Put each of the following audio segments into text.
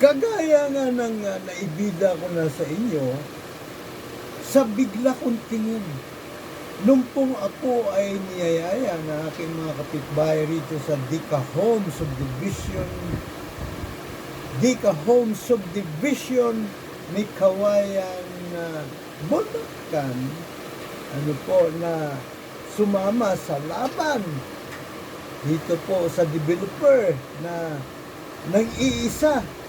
Kagaya nga ng naibida ko na sa inyo, sa bigla kong tingin, nung pong ako ay niyayaya na aking mga kapitbahay rito sa Dica Home Subdivision ni Kawayan Bulacan, ano po, na sumama sa laban dito po sa developer na nag-iisa.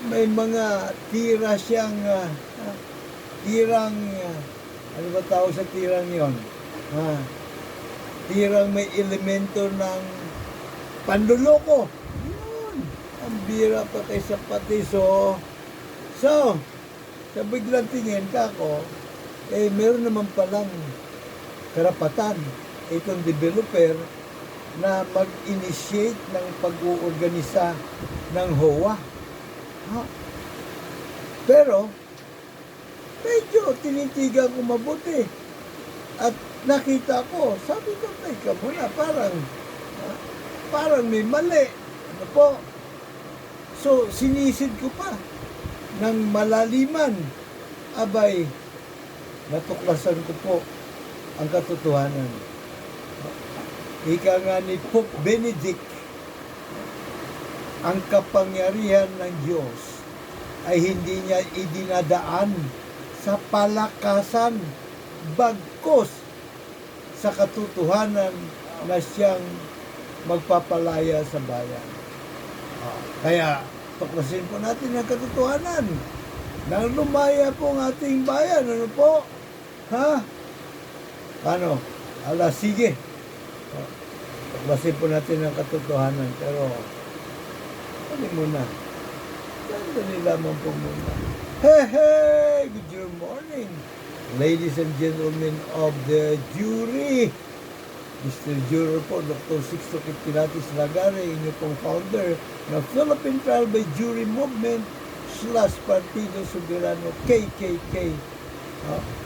May mga tira siyang tirang ano ba tawag sa tirang yon? Tirang may elemento ng panluloko. Yun. Ang bira pa kay Sapati. So, sa biglang tingin ka ko, meron naman palang karapatan itong developer na mag-initiate ng pag-uorganisa ng HOA. Pero, medyo tinitigan ko mabuti. At nakita ko, sabi ko, teka muna, parang may mali. Ano po? So, sinisid ko pa ng malaliman. Abay, natuklasan ko po ang katotohanan. Ika nga ni Pope Benedict, ang kapangyarihan ng Diyos ay hindi niya idinadaan sa palakasan, bagkus sa katotohanan na siyang magpapalaya sa bayan. Kaya, tuklasin po natin ang katotohanan. Nang lumaya po ang ating bayan, ano po? Ano? Sige. Tuklasin po natin ang katotohanan. Pero, ano muna? Sandali lamang po muna. Hey! Good morning, ladies and gentlemen of the jury. Mr. Juror po, Dr. Sixto Kipilatis Lagare, inyo pong founder ng Philippine Trial by Jury Movement / Partido Soberano KKK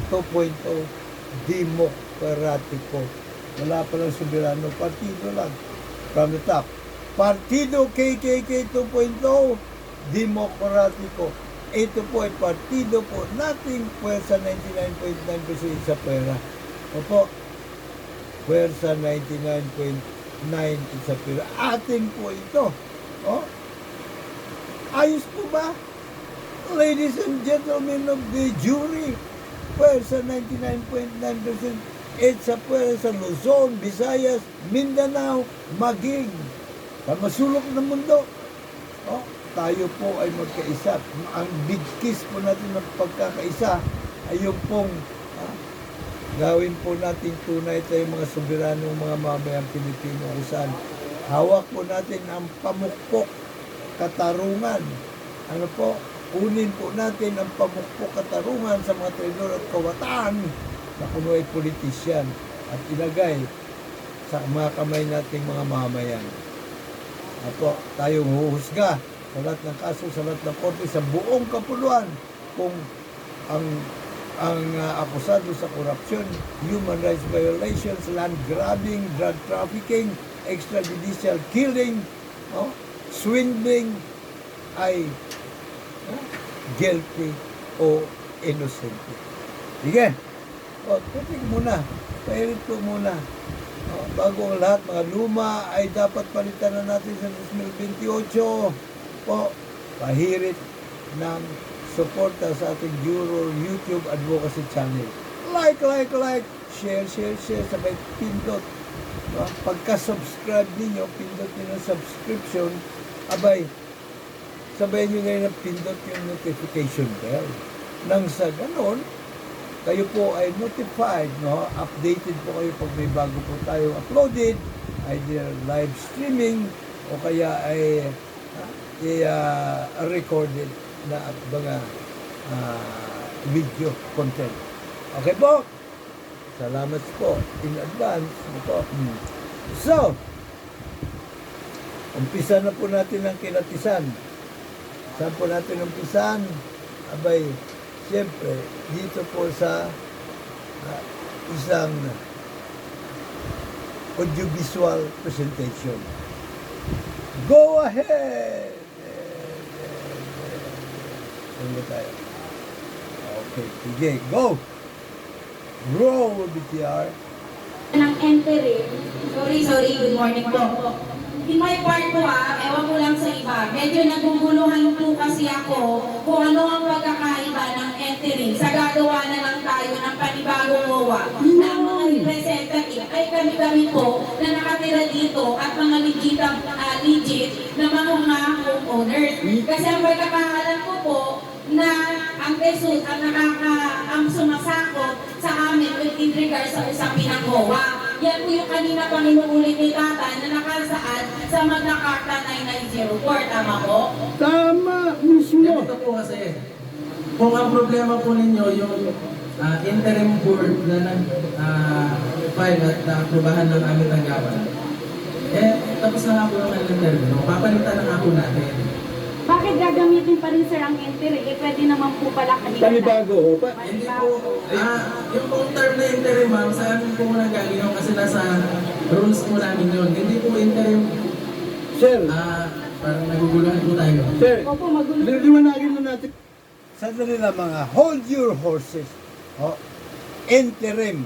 2.0 Demokratiko. Wala pa lang Soberano, partido lang. From the top. Partido KKK 2.0 Demokratiko. Ito po ay partido po nating puwersa 99.9% sa pera. Opo, puwersa 99.9% sa pera. Atin po ito. Ayos po ba? Ladies and gentlemen of the jury, puwersa 99.9%. It's sa puwersa Luzon, Visayas, Mindanao, Maging. Masulok ng mundo. Tayo po ay magkaisa. Ang big kiss po natin ng pagkakaisa ay yung pong gawin po natin tunay tayo mga soberanong mga mamayang Pilipino kung saan hawak po natin ang pamukpok katarungan. Ano po? Kunin po natin ang pamukpok katarungan sa mga traidor at kawataan na kuno ay politisyan at ilagay sa mga kamay nating mga mamayan. Apo, tayong huhusga sa lahat ng kaso, sa lahat ng korte, sa buong kapuluan kung ang akusado sa korupsyon, human rights violations, land grabbing, drug trafficking, extrajudicial killing, swindling ay guilty o innocent. Sige. Tutik muna. Pairit po muna. Bago ang lahat, mga luma ay dapat palitan na natin sa 2028. Pahirit ng suporta sa ating Juror YouTube Advocacy Channel. Like, share, sabay pindot. Pagka-subscribe ninyo, pindot nyo ng subscription, abay, sabayan nyo ngayon ng pindot yung notification bell. Nang sa ganon, kayo po ay notified, updated po kayo pag may bago po tayong uploaded, either live streaming o kaya ay recorded na at mga video content. Okay po? Salamat po in advance. So, umpisa na po natin ang kinatisan. Saan po natin umpisan? Abay, siyempre, dito po sa isang audiovisual presentation. Go ahead! Ano tayo? Okay, sige, go! Roll, BTR. Ng interim. Sorry, good morning po. In my part po ewan ko lang sa iba, medyo naguguluhan po kasi ako kung ano ang pagkakaiba ng interim. Sa gagawa na lang tayo ng panibagong MOA na ang mga representative ay kami-kami po na nakatira dito at mga legit na mga homeowners. Kasi ang pagkakaalam ko po na ang PESUD ang sumasakot sa amin with regards sa usapin ng MOA. Yan po yung kanina pang inuulit ni Tata na nakasaad sa Magna Carta 9904. Tama po? Tama mismo. Ganito po kasi, kung ang problema po ninyo yung interim board na nag-file at na-aprobahan ng aming tanggapan, tapos na nga po yung termino, papalitan na nga po natin. Bakit gagamitin pa rin sir ang interim? Pwede naman po pala kanina. Panibago. Hindi po, yung pong term na interim ma'am, sa amin po muna gagawin kasi nasa rules po namin yun. Hindi po interim, Sir, parang naguguluhan po tayo. sir, Opo, magulo. liwanagin na natin. Sandali lang mga, hold your horses. Oh, interim.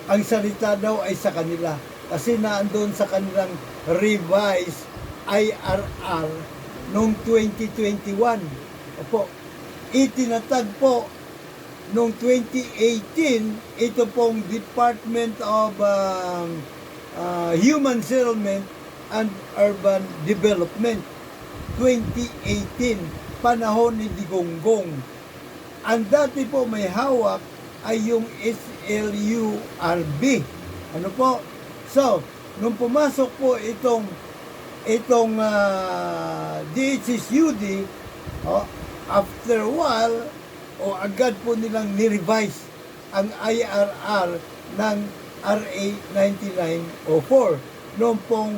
Ang salita daw ay sa kanila. Kasi naandun sa kanilang revised IRR noong 2021. Opo, itinatag po noong 2018, ito pong Department of Human Settlement and Urban Development 2018, panahon ni Digonggong. Ang dati po may hawak ay yung SLURB. Ano po? So, nung pumasok po itong DHSUD, after a while, agad po nilang ni-revise ang IRR ng RA 9904 noong pong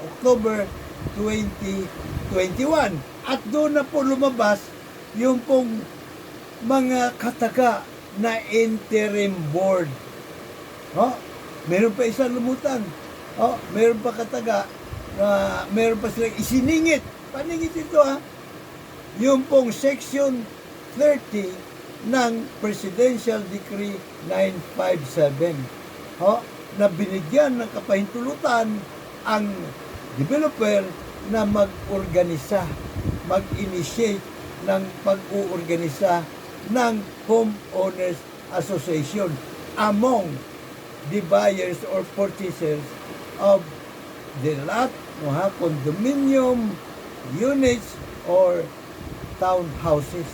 October 2021. At doon na po lumabas yung pong mga kataga na interim board. Meron pa isang lumutan. Meron pa kataga na meron pa silang isiningit. Paningit ito Yung pong section 30 ng Presidential Decree 957. Na binigyan ng kapahintulutan ang developer na mag-organisa, mag-initiate ng pag-uorganisa ng homeowners association among the buyers or purchasers of the lot, condominium units or townhouses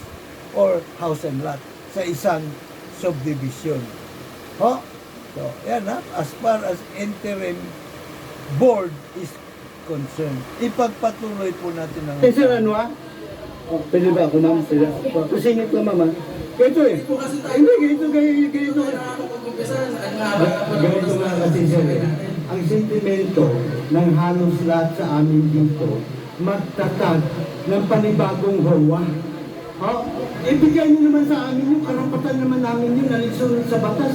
or house and lot sa isang subdivision. So, yan as far as interim board is concerned. Ipagpatuloy po natin ang Sir, ano pwede ba ako, ma'am? Pwede. Kusingit lang, mama. Ganito Po kasi tayo, Hindi, ganito. nakakapag-umpisa, ang haba na po ng Ganito nga kasi, sir. Ang sentimento ng halos lahat sa amin dito, magtatag ng panibagong HOA. Ibigay niyo naman sa amin yung karapatan naman namin yun na nagsunod sa batas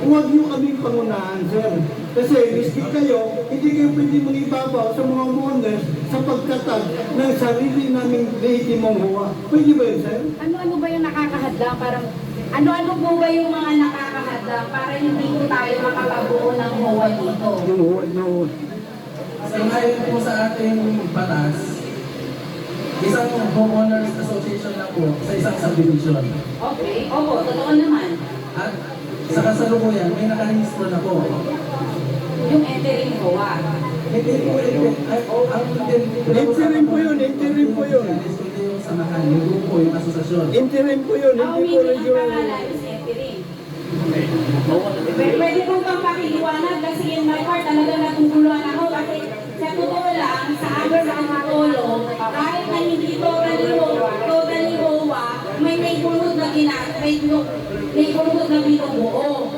Huwag niyo kaming pangunahan, sir. Kasi miski kayo, hindi kayo pwede mangibabaw sa mga homeowners sa pagtatag ng sarili naming lehitimong HOA. Pwede ba yun, sir? Ano-ano ba yung nakakahadlang? Parang, ano-ano po ba yung mga nakakahadlang para hindi po tayo makapabuo ng MOA dito? Yung HOA, no. Sangayon po sa ating batas, isang homeowners association lang po sa isang subdivision. Okay, opo, totoo naman. At sa kasalukuyan, may nakarehistro na po. Yung entering MOA. Hindi po, Interim po yun, interim po yun. Hindi yung samahan, yung grupo, yung asosasyon. Interim po yun, hindi po Meaning ang regular. pangalan is entering. Pwede po bang pakiliwanag kasi in my part talaga natutuluan ako kasi sa totoo lang, sa amin sa Antipolo, kahit na hindi totally MOA, may bunod na may bunod na binubuo.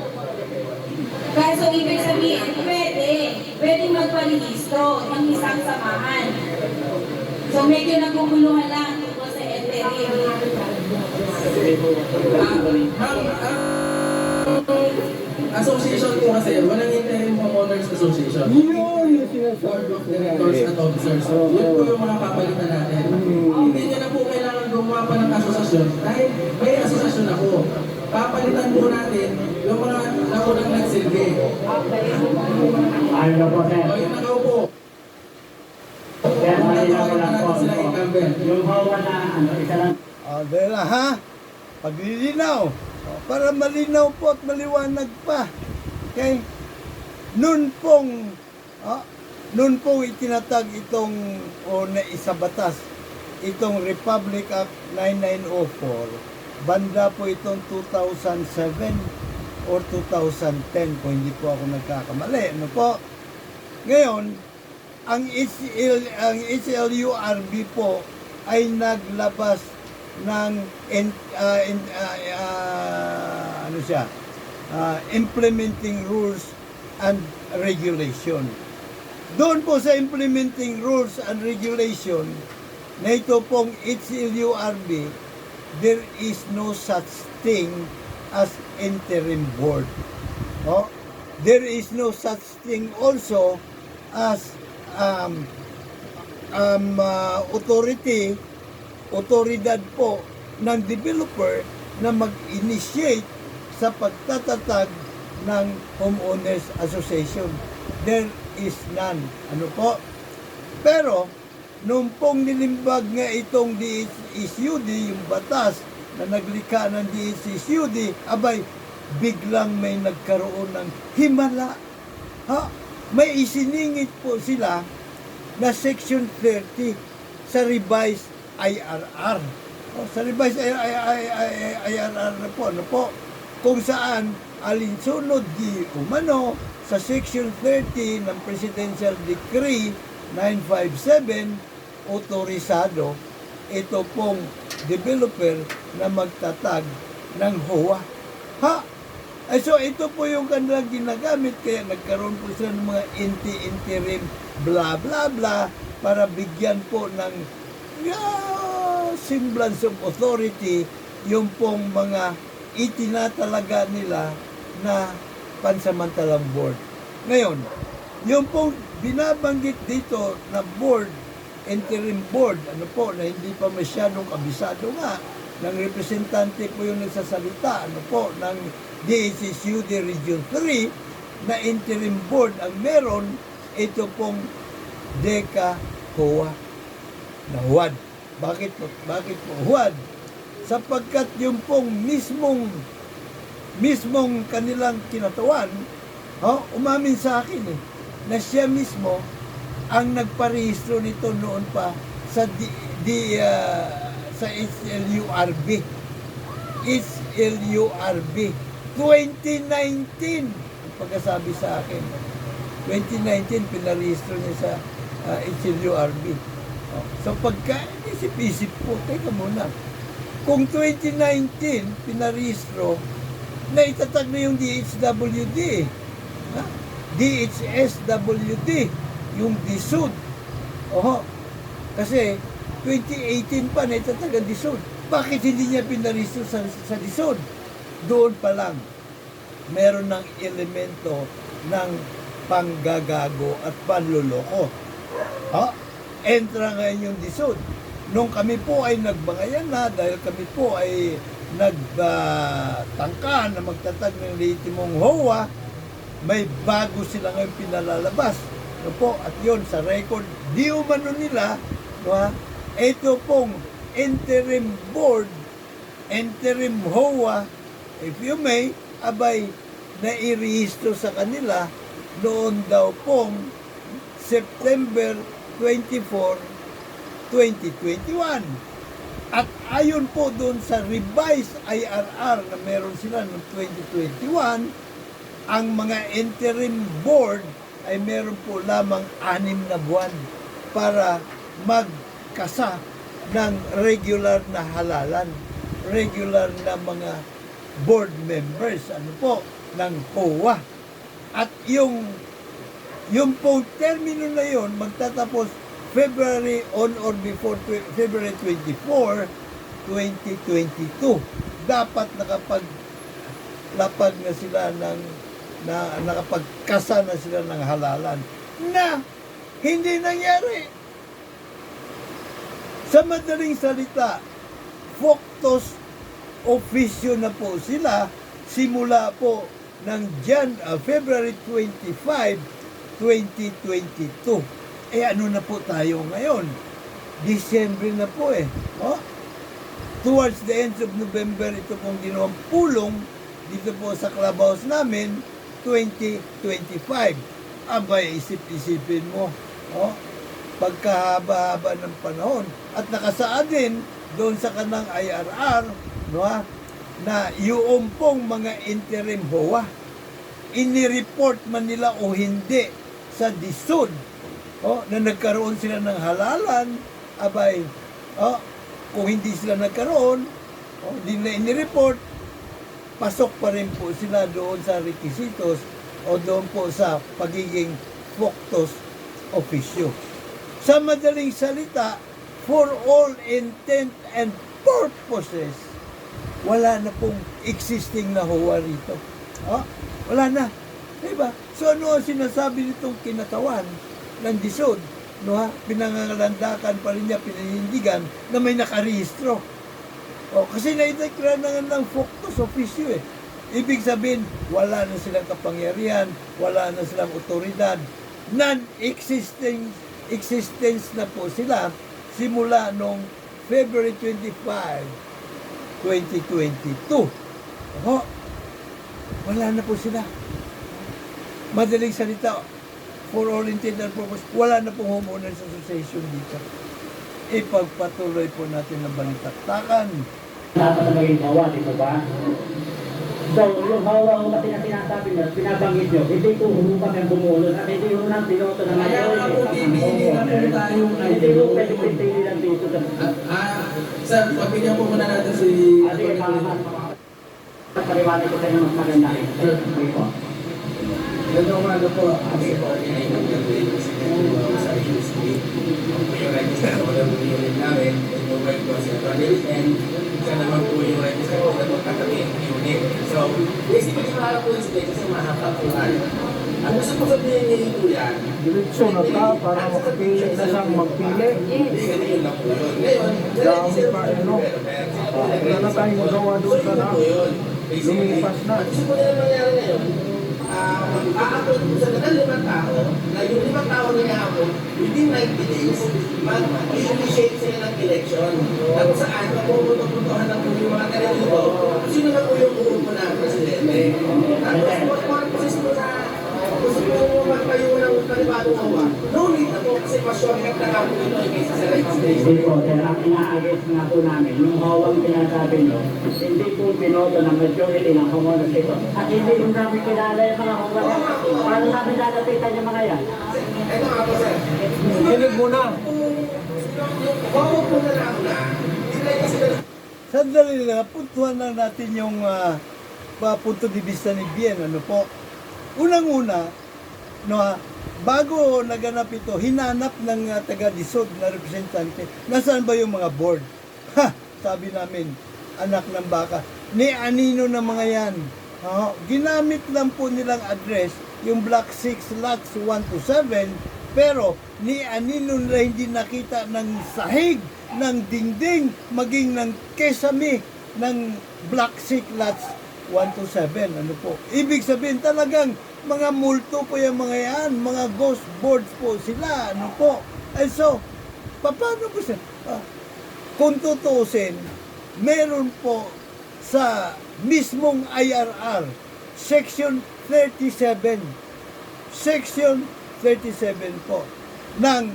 Kaya so ibig sabihin, pwede magparehistro ng isang samahan. So medyo naguguluhan lang tungkol sa interim. Association po kasi, walang interim homeowners association. Yun yung Board sinasabi of ko. Directors at Officers. Yun po yung mga asosasyon. Dahil may asosasyon ako, papalitan po natin yung mga naunang nagsilbi. Ano po, sir? O yung nakaupo, Sir, malinaw ko lang po. natin sila incumbent. Yung hawa na, isa lang. Dahil ha, paglilinaw. Para malinaw po at maliwanag pa. Okay? Noon pong itinatag itong o naisabatas itong Republic Act 9904, banda po itong 2007 or 2010 kung hindi po ako nagkakamali. Ano po? Ngayon, ang HLURB po ay naglabas ng implementing rules and regulation. Doon po sa implementing rules and regulation na ito pong HLURB, there is no such thing as interim board. No? There is no such thing also as otoridad po ng developer na mag-initiate sa pagtatatag ng homeowners association. There is none. Ano po? Pero, nung pong nilimbag nga itong DHSUD, yung batas na naglikha ng DHSUD, abay, biglang may nagkaroon ng himala. Ha? May isiningit po sila na Section 30 sa revised IRR. Sa revised IRR na po, ano po, kung saan alinsunod di umano sa Section 30 ng Presidential Decree 957, otorisado ito pong developer na magtatag ng HOA. Ha? So ito po yung kanilang ginagamit, kaya nagkaroon po sila ng mga interim bla bla bla para bigyan po ng semblance of authority yung pong mga itinatalaga nila na pansamantalang board. Ngayon, yung pong binabanggit dito na board, interim board, ano po, na hindi pa masyadong kabisado nga, ng representante po yung nagsasalita, ano po, ng DHSUD Region 3, na interim board ang meron, ito pong DECA HOA na HUAD. Bakit po HUAD? Sapagkat yung pong mismong kanilang kinatawan, umamin sa akin na siya mismo ang nagparehistro nito noon pa sa sa HLURB. HLURB 2019 ang pagkasabi sa akin. 2019 pinarehistro niya sa HLURB. So pagka isip-isip po, teka muna. Kung 2019 pinarehistro, na itatag na yung DHWD. DHSWD, yung DSUD. Kasi 2018 pa na itatag ang DSUD. Bakit hindi niya pinarehistro sa DSUD? Doon pa lang, meron ng elemento ng panggagago at panluloko. Entra ngayon yung DSUD. Nung kami po ay nagbangayan na, dahil kami po ay nagtangka na magtatag ng lehitimong HOA, may bago sila ngayon pinalalabas. No po, at yun sa record, di umano nila, ito pong interim board, interim HOA, if you may, abay, nairehistro sa kanila noon daw pong September 24, 2021. At ayon po doon sa revised IRR na meron sila noong 2021, ang mga interim board ay meron po lamang 6 na buwan para magkasa ng regular na halalan, regular na mga board members, ng HOA. At yung po termino na yon magtatapos February on or before February 24, 2022. Dapat nakapaglapag na sila nakapagkasa na sila ng halalan na hindi nangyari. Sa madaling salita, Factus Officio na po sila simula po ng February 25, 2022. Ano na po tayo ngayon? December na po Oh? Towards the end of November, ito pong ginawang pulong dito po sa clubhouse namin, 2025. Abay, isip-isipin mo. Oh? Pagkahaba-haba ng panahon. At nakasaad din doon sa kanang IRR, no, na yung pong mga interim HOA, inireport man nila o hindi sa DSUD, na nagkaroon sila ng halalan, abay, kung hindi sila nagkaroon, hindi na inireport, pasok pa rin po sila doon sa requisitos o doon po sa pagiging Factus Officio. Sa madaling salita, for all intent and purposes, wala na pong existing na HOA rito. Wala na. Diba? So ano ang sinasabi nitong kinatawan ng DSUD? Pinangangalandakan pa rin niya, pininindigan na may nakarehistro. Kasi naideklara na ng Factus Officio Ibig sabihin, wala na silang kapangyarihan, wala na silang otoridad, non-existence na po sila simula noong February 25, 2022. Wala na po sila. Madaling salita, for all intent and purpose, wala na pong homeowners association dito. Ipagpatuloy po natin ang balitaktakan. Dapat na maging hawa, di ba ba? So, yung hawa ko pati na sinasabi nyo, pinabanggit nyo, hindi po humupag ang bumulo at hindi po nang binoto na Kaya ngayon. nga po, pipili na po tayo Hindi po pwede pipili lang dito. Sir, pagbigyan po muna natin si... Sige, paliwanag ko tayo mas maganda. Sige po. Ganda umaga po. Sige po. Yung register ko lang unit namin, mobile ko sa and isa naman po yung register ko na magkatabi unit. So, basically, mahal po yung space kasi mahaba po tayo. Ang gusto ko sabihin ni Kuya, Diretso na ka para makapili na siyang magpili. hindi ganun lang po yun. Ngayon, Dami pa, wala na tayong magawa doon sa na. Lumipas na. Gusto ko na yung mangyari ngayon, mag-a-upload po sa ng 5 tao, na yung 5 tao na ihapon, within 90 days, mag-initiate sila ng election. Na kung saan, mapupunto-puntohan na po yung mga talento, sino na po yung uupo na presidente. Tapos, mga proses po na gusto po magpayo ng panibagong hawa. No need na po kasi ma-shortcut na nga po ito yung isa sa registration. Hindi po, sir, ang ina-agis nga po namin, yung hawang sinasabi nyo, hindi po binoto ng majority ng homeowners ito. At hindi po namin kilala yung mga homeowners. Paano namin lalapitan yung mga yan? Ito nga po, sir. Kinig mo na. Huwag po na lang na. Sila kasi Sandali lang, puntuhan lang natin yung punto de vista ni Bien. Ano po? Unang-una, bago naganap ito, hinanap ng taga-DSUD na representante, nasaan ba yung mga board? Sabi namin, anak ng baka, ni anino na mga yan. Ginamit lang po nilang address, yung Block 6 lots 1 to 7, pero ni anino na hindi nakita ng sahig, ng dingding, maging ng kesame ng Block 6 lots 1 to 7. Ano po? Ibig sabihin talagang mga multo po yung mga yan, mga ghost boards po sila. Ano po? And so, paano po sila? Kung tutusin, meron po sa mismong IRR, Section 37. Section 37 po ng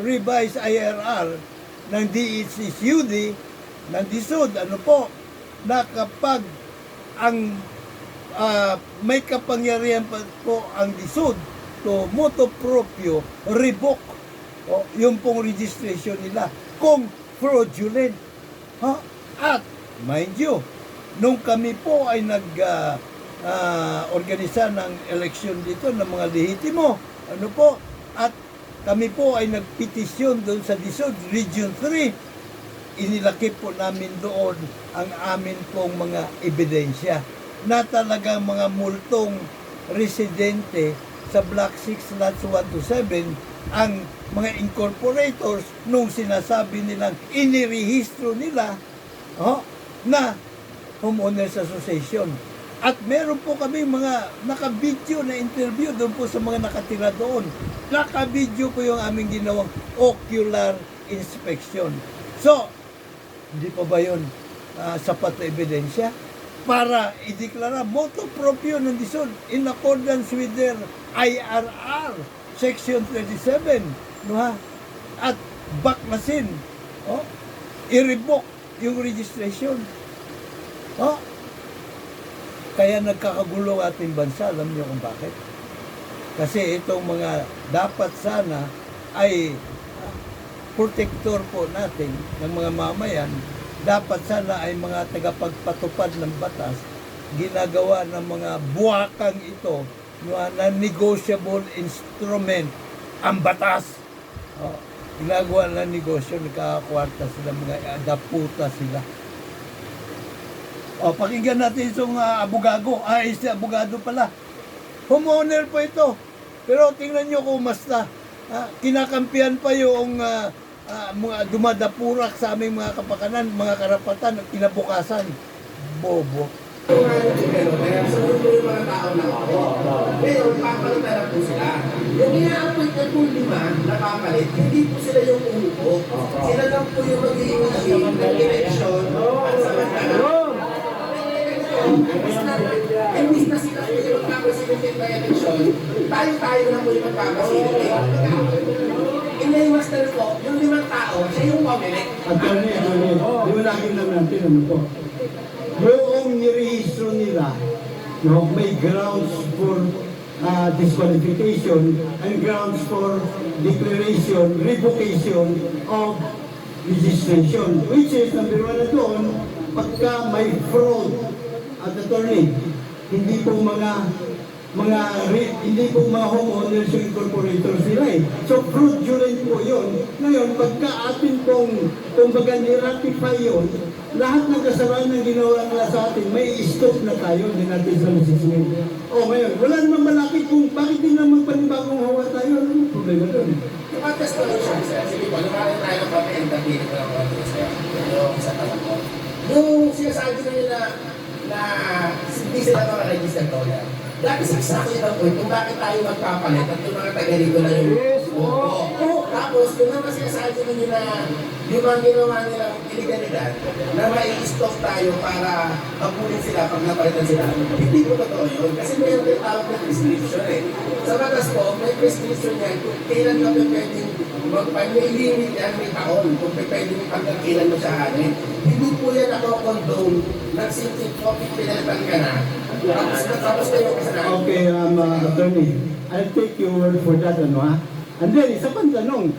revised IRR ng DHCUD ng DSUD, ano po, na kapag ang may kapangyarihan pa po ang DSUD to motu proprio revoke yung pong registration nila kung fraudulent. At mind you, nung kami po ay organisa ng eleksyon dito ng mga lehitimo, ano po, at kami po ay nagpetisyon doon sa DSUD Region 3, inilakip po namin doon ang amin pong mga ebidensya na talagang mga multong residente sa Block 6 lots 1 to 7 ang mga incorporators nung sinasabi nilang inirehistro nila na Homeowners Association. At meron po kami mga naka-video na interview doon po sa mga nakatira doon. Naka-video po yung aming ginawang ocular inspection. So, hindi pa ba yun sapat na ebidensya para ideklara motu proprio ng Dizon in accordance with their IRR Section 37, no ha? At baklasin, i-revoke yung registration. Kaya nagkakagulo ang ating bansa. Alam niyo kung bakit? Kasi itong mga dapat sana ay protector po natin ng mga mamayan, dapat sana ay mga tagapagpatupad ng batas, ginagawa ng mga buwakang ito na negotiable instrument ang batas. Ginagawa ng negosyo, nagkakakwarta sila, mga adaputa sila. Pakinggan natin itong abogado. Si abogado pala. Homeowner po ito. Pero tingnan nyo kung basta kinakampihan pa yung mga dumadapurak sa aming mga kapakanan, mga karapatan, kinabukasan. Bobo. Kaya sunod po yung mga tao na ako. Ngayon, papalitan na po sila. Yung ina-appoint na po 5 na papalit, hindi po sila yung uupo. Sila lang po yung mag-iingi ng election at samantala. Imbis na sila po yung magpapasilit na election, tayo na po yung magpapasilit. Yung master po, yung 5 tao, siya yung pumilit. Attorney, liwanagin lang natin ano po. Yung nirehistro nila, may grounds for disqualification and grounds for declaration, revocation of registration, which is number 1 na doon, pagka may fraud at attorney, hindi po mga homeowners yung incorporators nila eh. So fraudulent po yun. Ngayon, pagka atin pong kumbaga ni-ratify yun, lahat ng kasalanan ng ginawa nila sa atin, may stop na tayo, hindi natin sa masisingin. Ngayon, wala namang malaki kung bakit din naman panibagong hawa tayo. Ano problema doon? Yung contest ko lang siya, sige po, lumayan tayo ng pag-entertain ko ng contest kaya yung isa tanong ko. Yung sinasabi na nila na hindi sila mga-register ko yan. Dati saksakin lang po kung bakit tayo magpapalit at yung mga taga rito na yung tapos yung naman sinasabi ninyo na yung mga ginawa nilang iligalidad na mai-stop tayo para habulin sila pag napalitan sila. Hindi po totoo yun kasi mayroon kayo tawag na prescription eh. Sa batas po, may prescription yan kung kailan ka pwedeng may limit yan, may taon kung pwedeng hanggang kailan mo siya hanin. Hindi po yan ako condone nagsinsip po, pinalitan ka na. Tapos kayo kasalanan. Okay, attorney, I'll take your word for that, ano ha? And then, isa pang tanong,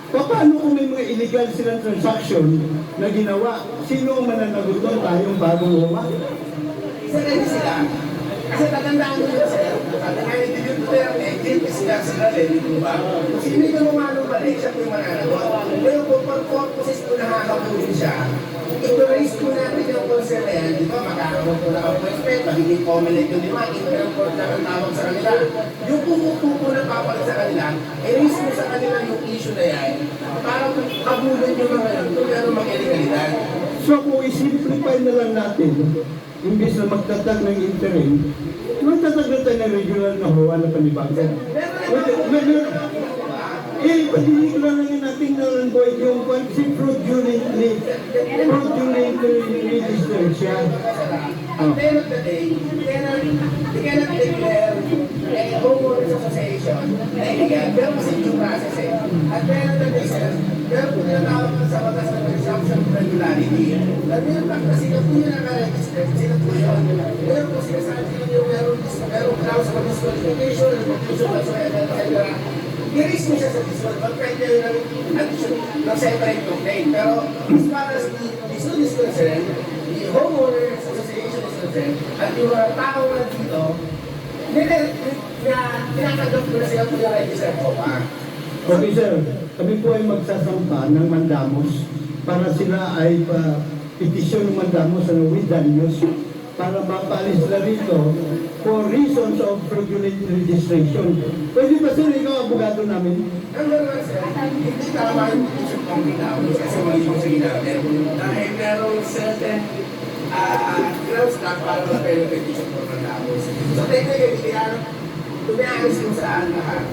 paano kung may mga illegal silang transaction na ginawa? Sino ang mananagot doon? Tayong bagong luma? Ready sila. Kasi tatandaan nyo yun sir. At ngayon din yung Duterte, sila ready po ba? Kung sino yung lumalong balik, siya po yung mananagot. Ngayon po, pag purposes po nakakapulin siya, i-raise po natin yung concern na yan, di ba? Magkakaroon po na appointment, magiging comment yung 5, interim court na ang tawag sa kanila. Yung po na papalit sa kanila, i-raise mo sa kanila yung issue na yan para kabulin yung mga yun kung meron mag-illegalidad. So kung i-simplify na lang natin, imbis na magtatag ng interim, magtatag na tayo ng regular na huwa na panibago. Pagdinig lang natin na lang po yung si fraudulently registered siya. At the end of the day, you cannot declare a homeowners association na illegal. Pero kasi due process eh. At the end of the day, sir, pero kung tinatawag sa batas ng presumption of regularity, na meron lang kasi kung yun naka-register, sila po yun. Pero kung sinasabi nyo yung meron grounds for disqualification, revocation, etc. I-raise mo siya sa discord, pwede yun ng addition ng separate complaint. Pero as far as the discord is concerned, the homeowners association is concerned, at yung mga tao na dito, tinatanggap ko na sila po yung register ko pa. Okay sir, kami po ay magsasampa ng mandamos para sila ay petisyon ng mandamos sa with danyos para mapalis sila rito for reasons of fraudulent registration. Pwede ba sir, ikaw abogado namin? Ang gano'n sir, hindi tama yung isip kong ginawin kasi mali yung sige natin. Dahil merong certain grounds na para ma-fail yung petition for Mandamus. So technically, kaya tumiayos yung sa lahat.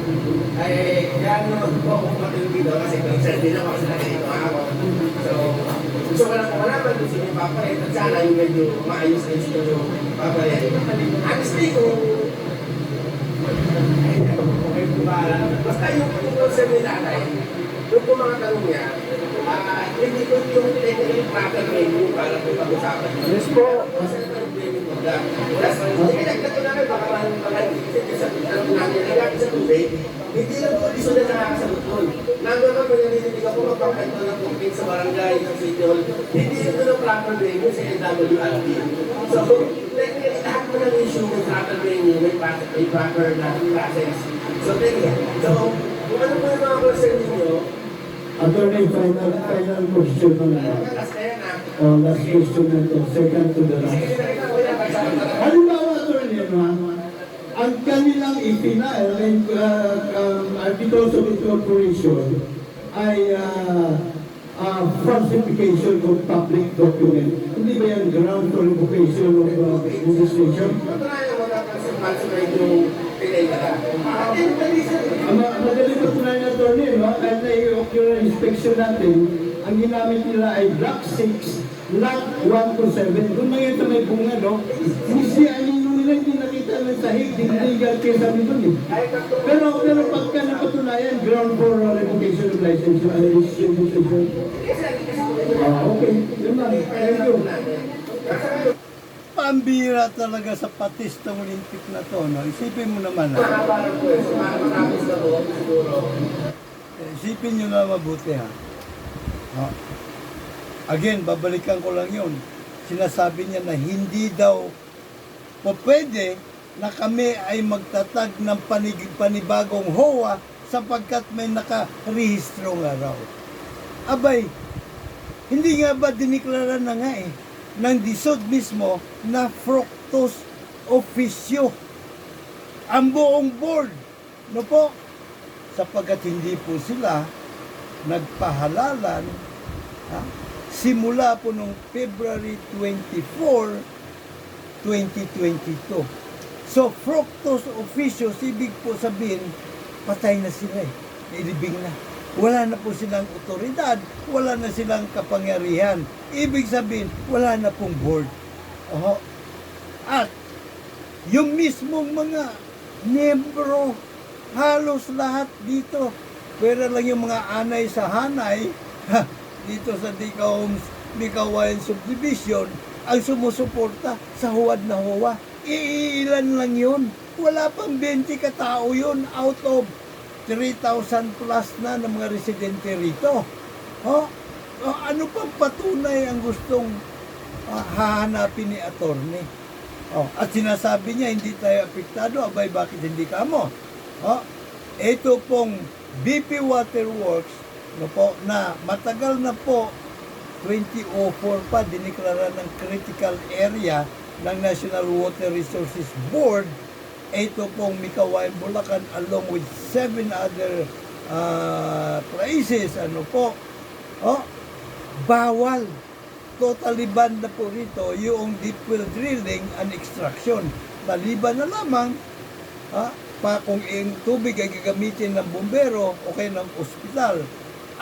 Ay, kaya naman po kung matindi daw kasi concerned din ako kasi nakikita ako. So, gusto ko lang kumalaman kung sino yung papalit at sana yung medyo maayos na yung papalit. Honestly, kung basta yung concern ni nanay, yung kung mga tanong niya, hindi ko yung technically proper menu para po pag-usapan. Yes po. Kasi nagtato namin baka kasi sa tanong namin, nagkakit sa tubig, hindi lang po di sila nakakasagot doon. Nandun ako, naninig ako magpapanto ng complaint sa barangay, sa city hall, hindi yun doon ang proper menu sa NWRB. So, technically, lahat mo ng issue ng proper menu, may proper na process. So, so, kung ano po yung mga concern ninyo, Attorney, final question na lang. last na yan Last question na to, second to the last. Halimbawa, attorney, ang kanilang ipinail and articles of incorporation ay falsification of public document. Hindi ba yan ground for revocation of registration? Patunayan mo na kasi falsified yung pinay nila. Madali pa tunayan na attorney, no? Kahit na i-ocular inspection natin, ang ginamit nila ay Block 6, Lot 1 to 7. Doon na yun sa may bunga, no? Misi Alino nila hindi nakita ng sahig, hindi legal case kami doon eh. Pero pagka napatunayan, ground for revocation of license, registration. Okay, yun lang. Thank you. Pambira talaga sa patistong Olympic na to, no? Isipin mo naman, ha? Isipin nyo na mabuti, ha? Again, babalikan ko lang yun. Sinasabi niya na hindi daw po pwede na kami ay magtatag ng panibagong HOA sapagkat may nakarehistro nga raw. Abay, hindi nga ba diniklara na nga eh, ng DSUD mismo na fructus officio ang buong board, no po? Sapagkat hindi po sila nagpahalalan simula po nung February 24, 2022. So, fructus officio, ibig po sabihin, patay na sila eh. Nailibing na. Wala na po silang otoridad, wala na silang kapangyarihan. Ibig sabihin, wala na pong board. At yung mismong mga miyembro, halos lahat dito, pwera lang yung mga anay sa hanay, dito sa Dikawayan Subdivision, ang sumusuporta sa huwad na HOA. Iilan lang yun. Wala pang 20 katao yun out of 3,000 plus na ng mga residente rito. Ano pang patunay ang gustong hahanapin ni attorney? At sinasabi niya, hindi tayo apektado. Abay, bakit hindi ka mo? Ito pong BP Waterworks, no po, na matagal na po, 2004 pa, diniklara ng critical area ng National Water Resources Board. Ito pong Mikawayan, Bulacan, along with 7 other places, bawal. Totally banned na po rito yung deep well drilling and extraction. Maliban na lamang, pa kung yung tubig ay gagamitin ng bumbero o kaya ng ospital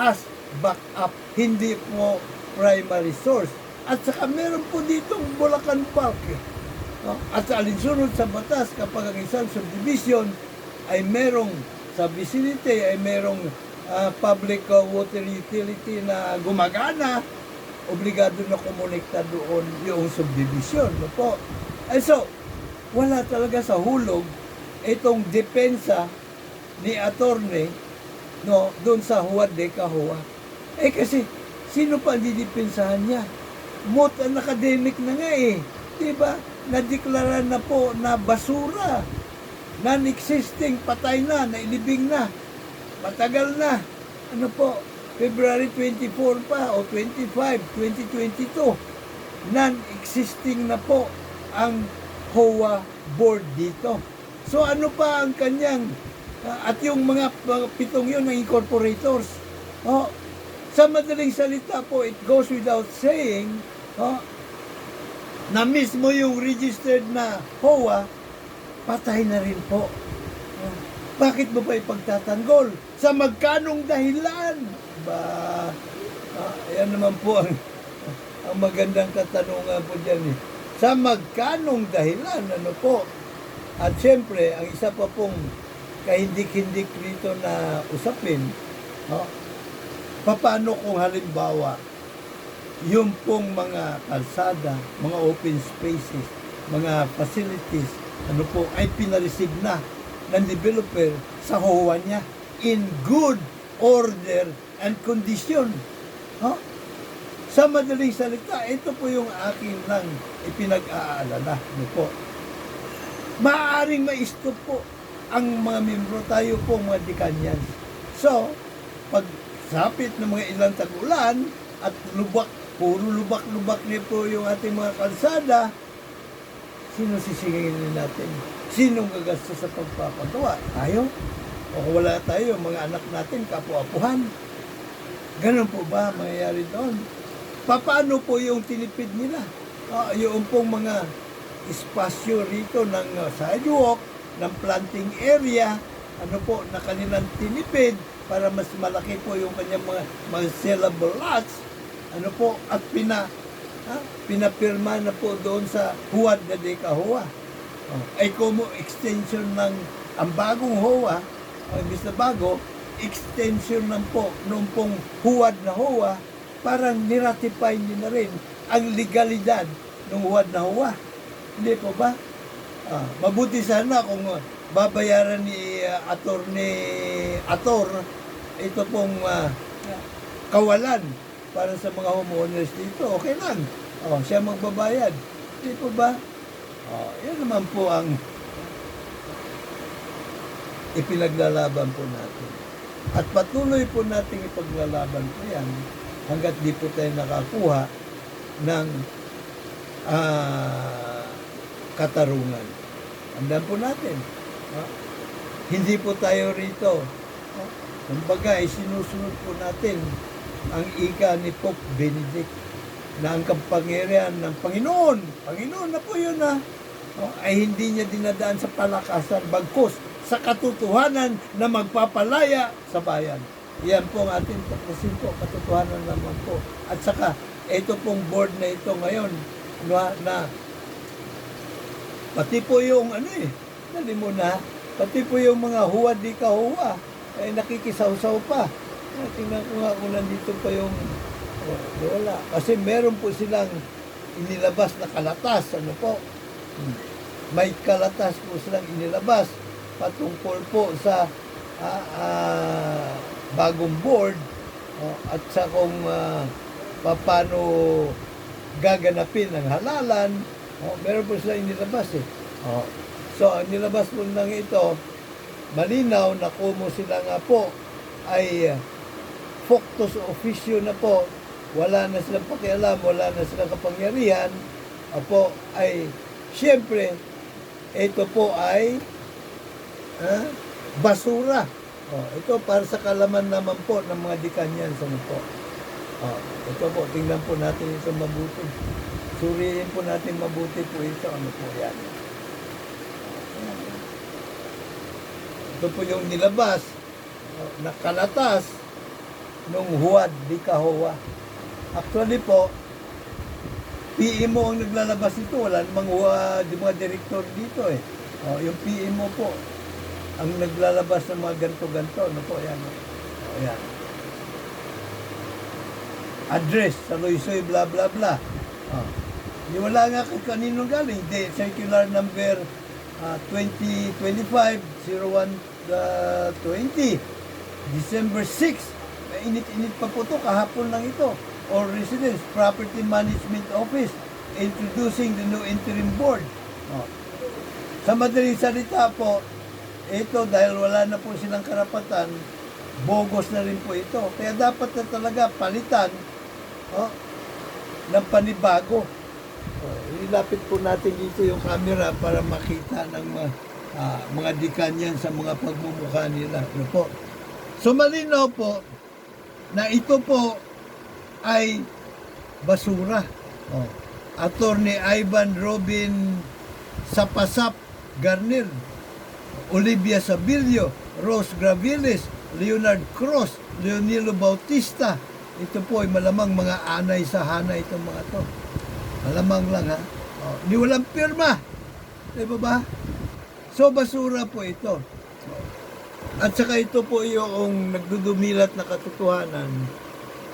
as backup, hindi po primary source. At saka meron po ditong Bulacan Park. At sa alinsunod sa batas, kapag ang isang subdivision ay merong, sa vicinity ay merong public water utility na gumagana, obligado na kumonekta doon yung subdivision. No po? And so, wala talaga sa hulog itong depensa ni attorney, no, doon sa huwad de kahuwa. Kasi, sino pa didepensahan niya? Moot ang academic na nga eh. Diba? Nadeklara na po na basura, non-existing, patay na, nailibing na, matagal na, February 24 pa o 25, 2022, non-existing na po ang HOA board dito. So ano pa ang kanyang, at yung mga pitong yun ng incorporators. Oh, sa madaling salita po, it goes without saying, oh, na mismo yung registered na HOA, patay na rin po. Oh, bakit mo pa ipagtatanggol? Sa magkanong dahilan? Ba, yan naman po ang magandang katanungan po dyan eh. Sa magkanong dahilan, ano po? At siyempre, ang isa pa pong kahindik-hindik rito na usapin, no? Paano kung halimbawa, yung pong mga kalsada, mga open spaces, mga facilities, ano po, ay pinareceive na ng developer sa HOA niya in good order and condition. No? Sa madaling salita, ito po yung aking lang ipinag-aalala. Ano po? Maaaring ma-stop po ang mga membro, tayo po mga dekanyans. So, pag sapit ng mga ilang tag-ulan at lubak, puro lubak-lubak niya po yung ating mga kalsada, sino sisingilin natin? Sinong gagastos sa pagpapagawa? Tayo? O kung wala tayo, mga anak natin, kapu-apuhan. Ganun po ba mangyayari doon? Paano po yung tinipid nila? Yung pong mga espasyo rito ng sidewalk, ng planting area, ano po, na kanilang tinipid para mas malaki po yung kanyang mga sellable lots, ano po, at pinapirma na po doon sa huwad na DECA-HOA. Ay como extension ng ang bagong HOA, imbis na bago, extension ng po noong pong huwad na HOA, parang niratify niyo na rin ang legalidad ng huwad na HOA. Hindi po ba? Mabuti sana kung babayaran ni Ator ito pong kawalan para sa mga homeowners dito. Okay lang. Siya magbabayad. Hindi po ba? Yan naman po ang ipinaglalaban po natin. At patuloy po natin ipaglalaban po yan hanggat di po tayo nakakuha ng katarungan. Andan po natin. Hindi po tayo rito. Kumbaga, sinusunod po natin ang ika ni Pope Benedict na ang kapangyarihan ng Panginoon na po yun ay hindi niya dinadaan sa palakasan, bagkus sa katotohanan na magpapalaya sa bayan. Yan po ang ating tapusin po, katotohanan naman po. At saka, ito pong board na ito ngayon, na pati po yung dali mo na, pati po yung mga huwad di kahuwa, ay nakikisaw-saw pa. Tingnan ko nga kung nandito pa yung wala. Kasi meron po silang inilabas na kalatas, ano po. May kalatas po silang inilabas patungkol po sa bagong board at sa kung paano gaganapin ang halalan. Meron po silang inilabas eh. So, ang nilabas po lang ito, malinaw na kumo sila nga po ay factus officio na po, wala na silang pakialam, wala na silang kapangyarihan, po ay siyempre ito po ay basura. Ito para sa kalaman naman po ng mga dekanyans, ano po. Ito po, tingnan po natin ito mabuti. Suriin po natin mabuti po ito, ano po yan. Ito po yung nilabas na kalatas nung huwad di kahowa. Actually po, PMO ang naglalabas ito. Wala namang huwad, yung mga direktor dito eh. Yung PMO po ang naglalabas ng mga ganto-ganto. Ano po, yan. Yan. Address sa Loisoy, bla bla bla. Yung wala nga kung kanino galing. Circular number 2025-01-20, December 6. Init-init pa po ito, kahapon lang ito. All Residence Property Management Office introducing the new interim board. Sa madaling salita po, ito dahil wala na po silang karapatan, bogus na rin po ito. Kaya dapat na talaga palitan ng panibago Ilapit po natin dito yung camera para makita ng mga dekanyan sa mga pagmumukha nila. Ano po? So malinaw po na ito po ay basura. Oh. Attorney Ivan Robin Sapasap Garnir, Olivia Sabilio, Rose Graviles, Leonard Cruz, Leonilo Bautista. Ito po ay malamang mga anay sa hanay itong mga to. Malamang lang ha. Oh, di walang pirma. Di ba? So basura po ito. At saka ito po yung nagdudumilat na katotohanan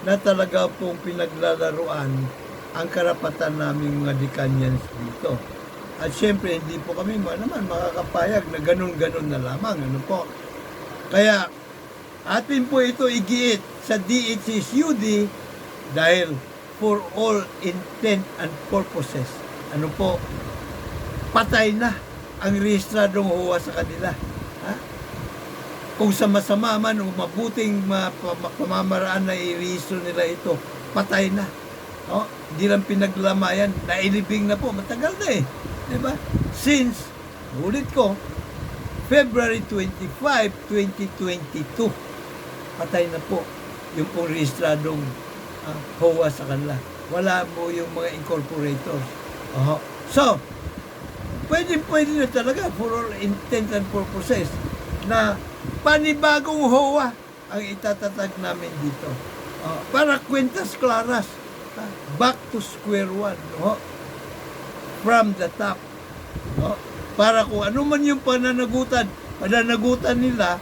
na talaga pong pinaglalaruan ang karapatan naming mga Decanians dito. At syempre, hindi po kami naman makakapayag na ganun-ganun na lamang. Ano po? Kaya, atin po ito igiit sa DHSUD dahil for all intent and purposes, ano po, patay na ang rehistradong HOA sa kanila. Ha? Kung sa masama man o mabuting pamamaraan na i-rehistro nila ito, patay na. Oh, hindi lang pinaglamayan, nailibing na po, matagal na eh. Diba? Since, ulit ko, February 25, 2022, patay na po yung pong rehistradong HOA sa kanila. Wala mo yung mga incorporators. So, pwede na talaga for all intent and purposes na panibagong HOA ang itatatag namin dito. Para kwentas claras. Back to square one. From the top. Para kung ano man yung pananagutan nila,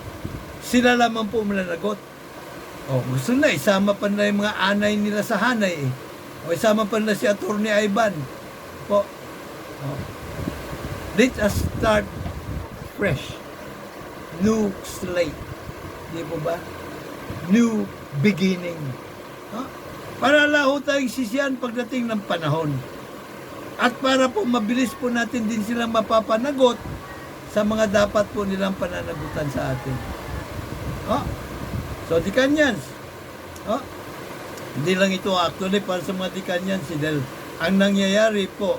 sila lamang po mananagot. Gusto na, isama pa na yung mga anay nila sa hanay eh. Isama pa na si Attorney Ivan. Let us start fresh. New slate. Di po ba? New beginning. Para laho tayong sisiyan pagdating ng panahon. At para po mabilis po natin din silang mapapanagot sa mga dapat po nilang pananagutan sa atin. So, Decanians. Hindi lang ito actually para sa mga Decanians. Dahil ang nangyayari po,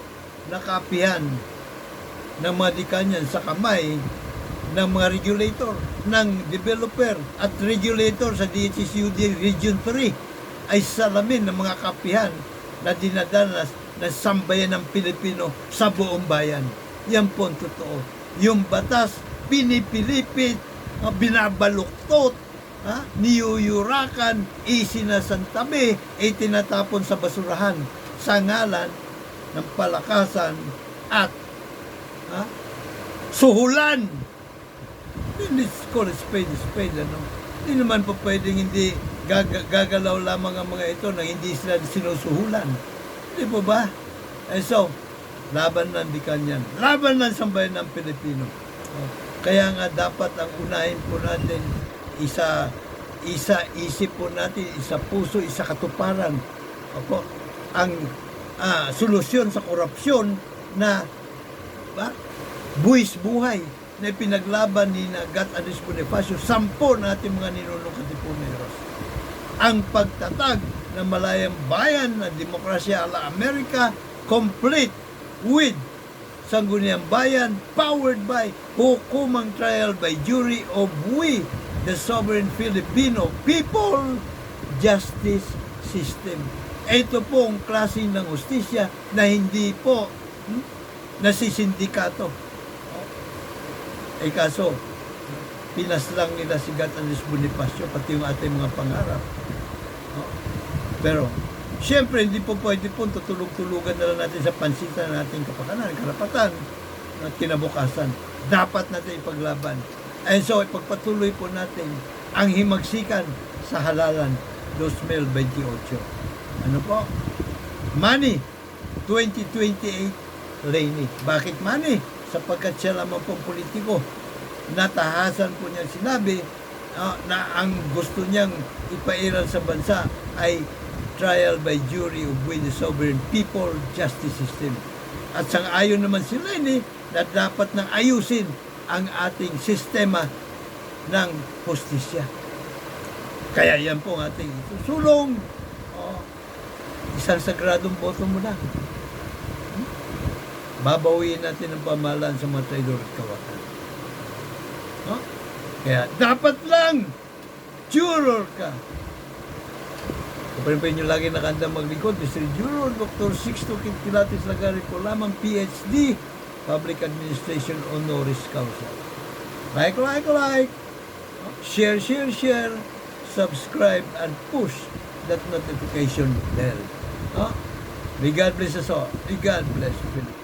nakapihan ng mga Decanians sa kamay ng mga regulator, ng developer at regulator sa DHSUD Region 3 ay salamin ng mga kapihan na dinadanas ng sambayan ng Pilipino sa buong bayan. Yan po ang totoo. Yung batas, pinipilipit, binabaluktot, niyuyurakan, isinasantabi, itinatapon sa basurahan sa ngalan ng palakasan at suhulan. Let's call it spade, ano? Hindi naman po pwedeng hindi gagalaw lamang ang mga ito na hindi sila sinusuhulan. Hindi po ba? So, laban ng Decanian. Laban ng sambayan ng Pilipino. Kaya nga dapat ang unahin po natin, isip po natin, isa puso, isa katuparan. Ang solusyon sa korupsyon na buwis buhay na pinaglaban ni Gat Anis Bonifacio, 10 natin mga ninunong katipuneros. Ang pagtatag ng malayang bayan na demokrasya ala Amerika, complete with sangguniang bayan, powered by hukumang trial by jury of we, the sovereign Filipino people, justice system. Ito po ang klase ng hustisya na hindi po nasisindikato. Kaso, pinaslang nila si Gat Anis Bonifacio, pati yung ating mga pangarap. Pero, siyempre, hindi po pwede po tutulog-tulugan na lang natin sa pansitan ng ating kapakanan, karapatan, at kinabukasan. Dapat natin ipaglaban. And so, ipagpatuloy po natin ang himagsikan sa halalan 2028. Ano po? Money, 2028, Lainey. Bakit money? Sapagkat siya lamang pong politiko. Natahasan po niya sinabi na ang gusto niyang ipairal sa bansa ay trial by jury of we the sovereign people justice system. At sang-ayon naman sila na dapat nang ayusin ang ating sistema ng hustisya. Kaya yan po ang ating sulong. Isang sagradong boto mo lang. babawiin natin ang pamahalaan sa mga traidor at kawatan. No? Kaya dapat lang juror ka. Kapag nyo lagi nakanda maglingkod, Mr. Juror, Dr. Sixto Quintilatis Lagari po lamang, PhD, Public Administration Honoris Causa. Like. Share, subscribe, and push that notification bell. May God bless us all. May God bless the Philippines.